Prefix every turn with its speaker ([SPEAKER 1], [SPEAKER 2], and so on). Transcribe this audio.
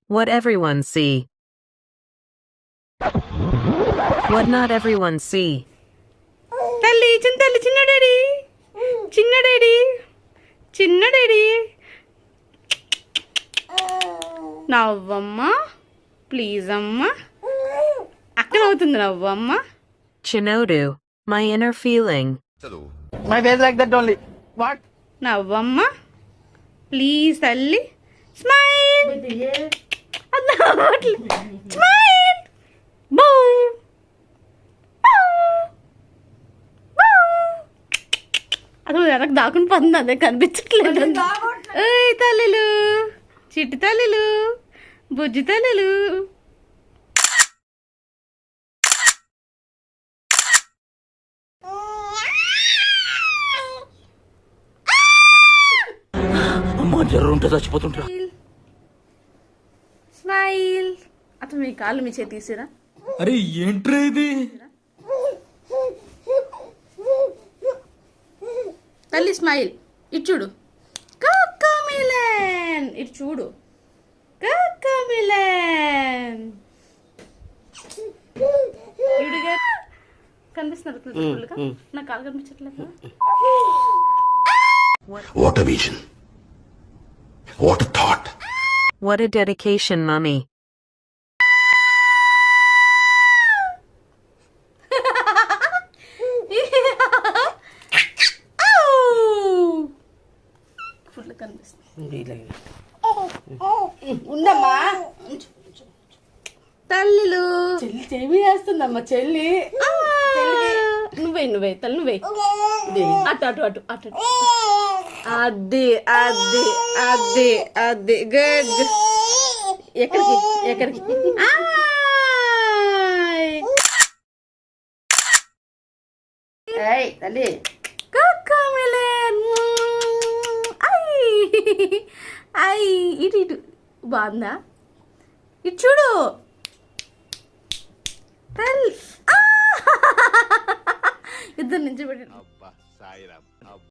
[SPEAKER 1] What everyone see. What not everyone see.
[SPEAKER 2] తల్లి చిన్న daddy చిన్న డాడీ నవ్వమ్మ ప్లీజ్ అమ్మ అక్కడ అవుతుంది నవ్వమ్మ.
[SPEAKER 1] Chinodu, my inner feeling.
[SPEAKER 3] My face like that only. What?
[SPEAKER 2] నవ్వమ్మ ప్లీజ్ తల్లి స్మైల్ స్మైల్ బౌ అసలు వెనక్కి దాకుని పోతుంది, అదే కనిపించట్లేదు. ఏయ్ తల్లులు, చిట్టి తల్లులు, బుజ్జి తల్లులు.
[SPEAKER 3] అమ్మా జ్వరం ఉంటే చచ్చిపోతుంటా.
[SPEAKER 2] స్మైల్. అతను మీ కాళ్ళు మీ చేతి తీసిరా.
[SPEAKER 3] అరే ఏంట్రా ఇది?
[SPEAKER 2] తల్లి స్మైల్. ఇటు చూడు, కాకామిలన్. ఇటు చూడు, కాకామిలన్. కనిపిస్తున్నారు నా కాలు కనిపించట్లేదు.
[SPEAKER 4] What a vision. What a thought.
[SPEAKER 1] What a dedication, Mummy.
[SPEAKER 2] Full కనిపిస్తుంది. ఉందమ్మా తల్లిలు. చెవి వేస్తుందమ్మా చెల్లి. నువ్వే తల్లి నువ్వే. అటు అటు అటు అటు. అది అది అది అది గుడ్. ఎక్కడికి తల్లి కాకామిలన్. ఇటు బాగుందా? ఇటు చూడు తల్లి. ఇద్దరు నుంచి పెట్టి